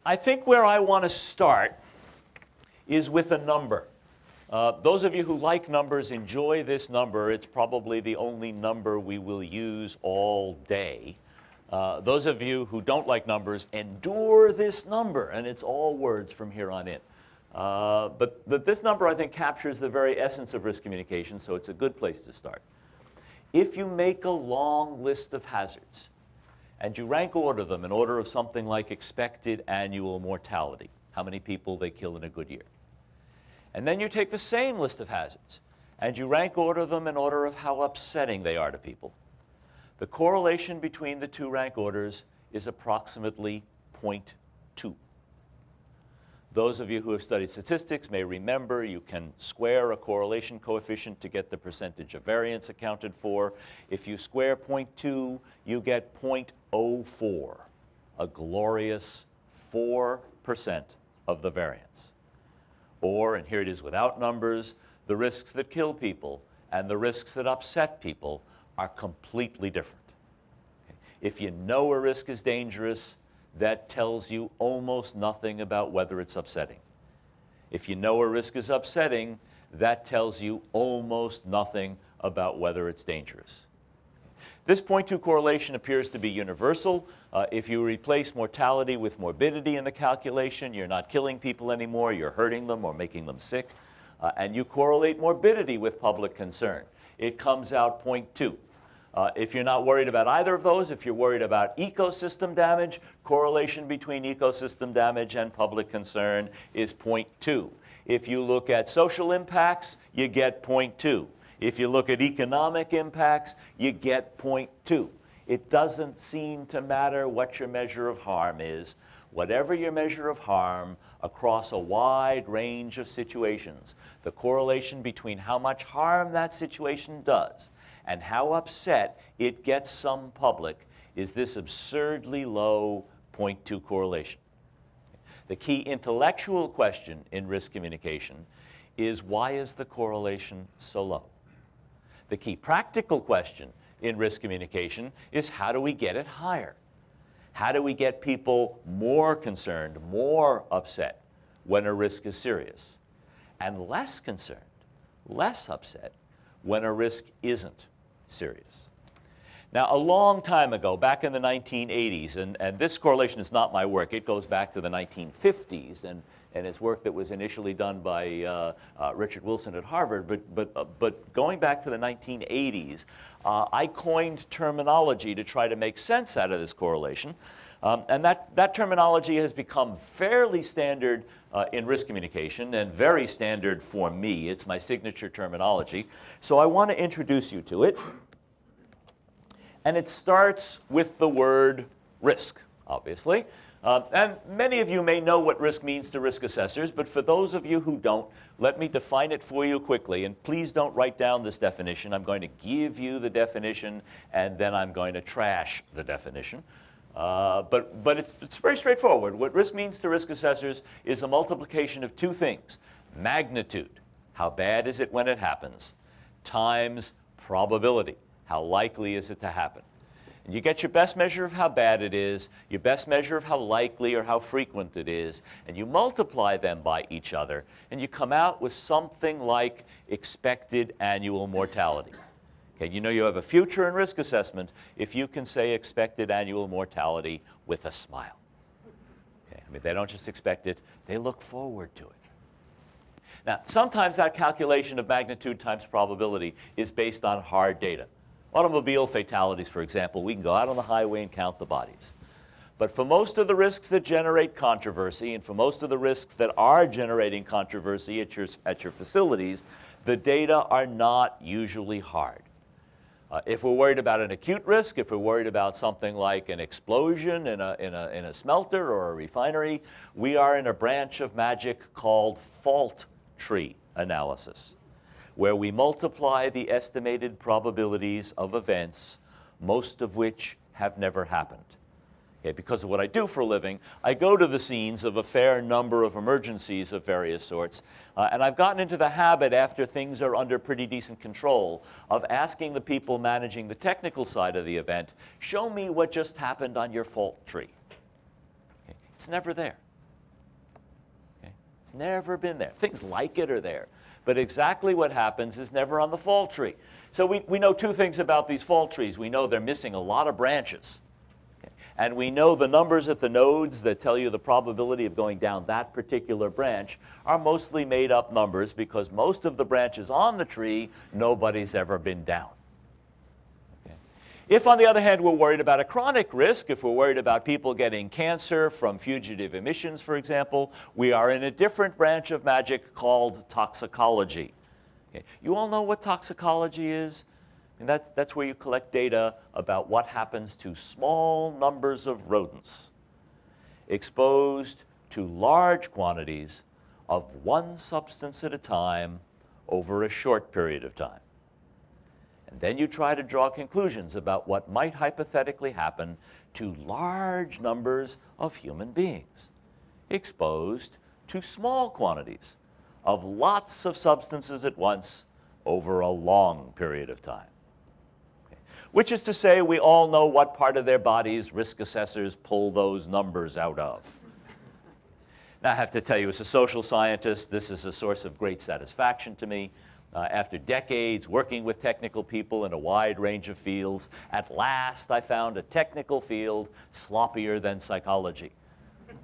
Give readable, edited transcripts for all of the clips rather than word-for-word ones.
I think where I want to start is with a number. Those of you who like numbers, enjoy this number. It's probably the only number we will use all day. Those of you who don't like numbers, endure this number, and it's all words from here on in. But this number, I think, captures the very essence of risk communication, so it's a good place to start. If you make a long list of hazards, and you rank order them in order of something like expected annual mortality, how many people they kill in a good year. And then you take the same list of hazards, and you rank order them in order of how upsetting they are to people. The correlation between the two rank orders is approximately 0.2. Those of you who have studied statistics may remember you can square a correlation coefficient to get the percentage of variance accounted for. If you square 0.2, you get 0.04, a glorious 4% of the variance. Or, and here it is without numbers, the risks that kill people and the risks that upset people are completely different. If you know a risk is dangerous, that tells you almost nothing about whether it's upsetting. If you know a risk is upsetting, that tells you almost nothing about whether it's dangerous. This 0.2 correlation appears to be universal. If you replace mortality with morbidity in the calculation, you're not killing people anymore, you're hurting them or making them sick. And you correlate morbidity with public concern. It comes out 0.2. If you're not worried about either of those, if you're worried about ecosystem damage, correlation between ecosystem damage and public concern is 0.2. If you look at social impacts, you get 0.2. If you look at economic impacts, you get 0.2. It doesn't seem to matter what your measure of harm is. Whatever your measure of harm, across a wide range of situations, the correlation between how much harm that situation does and how upset it gets some public is this absurdly low 0.2 correlation. The key intellectual question in risk communication is, why is the correlation so low? The key practical question in risk communication is, how do we get it higher? How do we get people more concerned, more upset when a risk is serious, and less concerned, less upset when a risk isn't serious? Now, a long time ago, back in the 1980s, and this correlation is not my work, it goes back to the 1950s, and it's work that was initially done by Richard Wilson at Harvard, but going back to the 1980s, I coined terminology to try to make sense out of this correlation, and that terminology has become fairly standard in risk communication and very standard for me. It's my signature terminology, so I want to introduce you to it. And it starts with the word risk, obviously. And many of you may know what risk means to risk assessors, but for those of you who don't, let me define it for you quickly. And please don't write down this definition. I'm going to give you the definition, and then I'm going to trash the definition. But it's very straightforward. What risk means to risk assessors is a multiplication of two things: magnitude, how bad is it when it happens, times probability, how likely is it to happen. And you get your best measure of how bad it is, your best measure of how likely or how frequent it is, and you multiply them by each other, and you come out with something like expected annual mortality. Okay, you know you have a future in risk assessment if you can say expected annual mortality with a smile. Okay, I mean, they don't just expect it, they look forward to it. Now, sometimes that calculation of magnitude times probability is based on hard data. Automobile fatalities, for example, we can go out on the highway and count the bodies. But for most of the risks that generate controversy, and for most of the risks that are generating controversy at your facilities, the data are not usually hard. If we're worried about an acute risk, if we're worried about something like an explosion in a smelter or a refinery, we are in a branch of magic called fault tree analysis, where we multiply the estimated probabilities of events, most of which have never happened. Okay, because of what I do for a living, I go to the scenes of a fair number of emergencies of various sorts, and I've gotten into the habit, after things are under pretty decent control, of asking the people managing the technical side of the event, show me what just happened on your fault tree. Okay, it's never there. It's never been there. Things like it are there. But exactly what happens is never on the fault tree. So we know two things about these fault trees. We know they're missing a lot of branches. Okay? And we know the numbers at the nodes that tell you the probability of going down that particular branch are mostly made up numbers because most of the branches on the tree, nobody's ever been down. If, on the other hand, we're worried about a chronic risk, if we're worried about people getting cancer from fugitive emissions, for example, we are in a different branch of magic called toxicology. Okay. You all know what toxicology is? And that's where you collect data about what happens to small numbers of rodents exposed to large quantities of one substance at a time over a short period of time. And then you try to draw conclusions about what might hypothetically happen to large numbers of human beings exposed to small quantities of lots of substances at once over a long period of time. Okay. Which is to say, we all know what part of their bodies risk assessors pull those numbers out of. Now, I have to tell you, as a social scientist, this is a source of great satisfaction to me. After decades working with technical people in a wide range of fields, at last I found a technical field sloppier than psychology. Okay.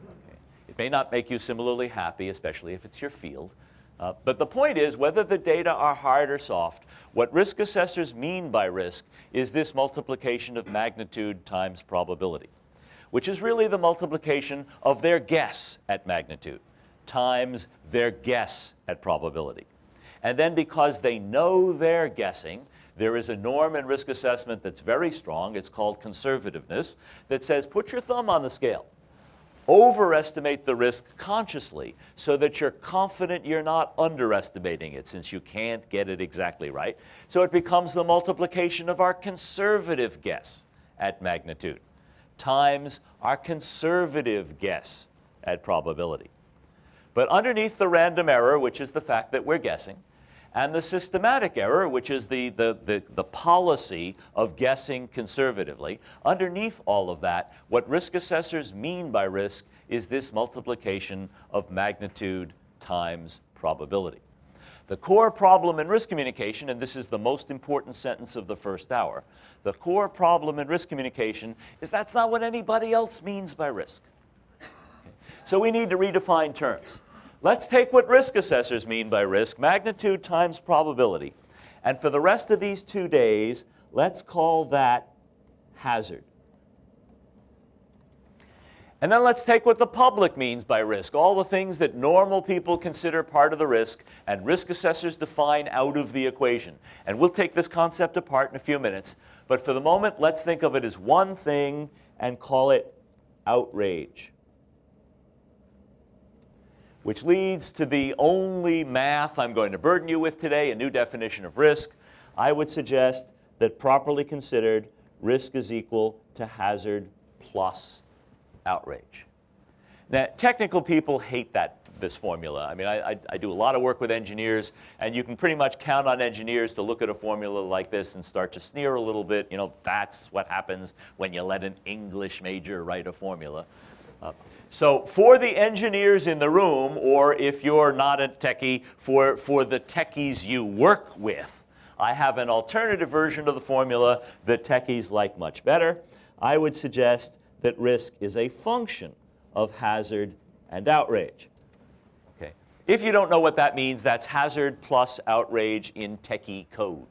It may not make you similarly happy, especially if it's your field. But the point is, whether the data are hard or soft, what risk assessors mean by risk is this multiplication of magnitude times probability, which is really the multiplication of their guess at magnitude times their guess at probability. And then because they know they're guessing, there is a norm in risk assessment that's very strong. It's called conservativeness, that says put your thumb on the scale. Overestimate the risk consciously so that you're confident you're not underestimating it, since you can't get it exactly right. So it becomes the multiplication of our conservative guess at magnitude times our conservative guess at probability. But underneath the random error, which is the fact that we're guessing, and the systematic error, which is the policy of guessing conservatively, underneath all of that, what risk assessors mean by risk is this multiplication of magnitude times probability. The core problem in risk communication, and this is the most important sentence of the first hour, the core problem in risk communication is that's not what anybody else means by risk. Okay. So we need to redefine terms. Let's take what risk assessors mean by risk, magnitude times probability. And for the rest of these 2 days, let's call that hazard. And then let's take what the public means by risk, all the things that normal people consider part of the risk, and risk assessors define out of the equation. And we'll take this concept apart in a few minutes. But for the moment, let's think of it as one thing and call it outrage. Which leads to the only math I'm going to burden you with today, a new definition of risk. I would suggest that properly considered, risk is equal to hazard plus outrage. Now, technical people hate this formula. I mean, I do a lot of work with engineers, and you can pretty much count on engineers to look at a formula like this and start to sneer a little bit. You know, that's what happens when you let an English major write a formula. So for the engineers in the room, or if you're not a techie, for the techies you work with, I have an alternative version of the formula that techies like much better. I would suggest that risk is a function of hazard and outrage. Okay. If you don't know what that means, that's hazard plus outrage in techie code.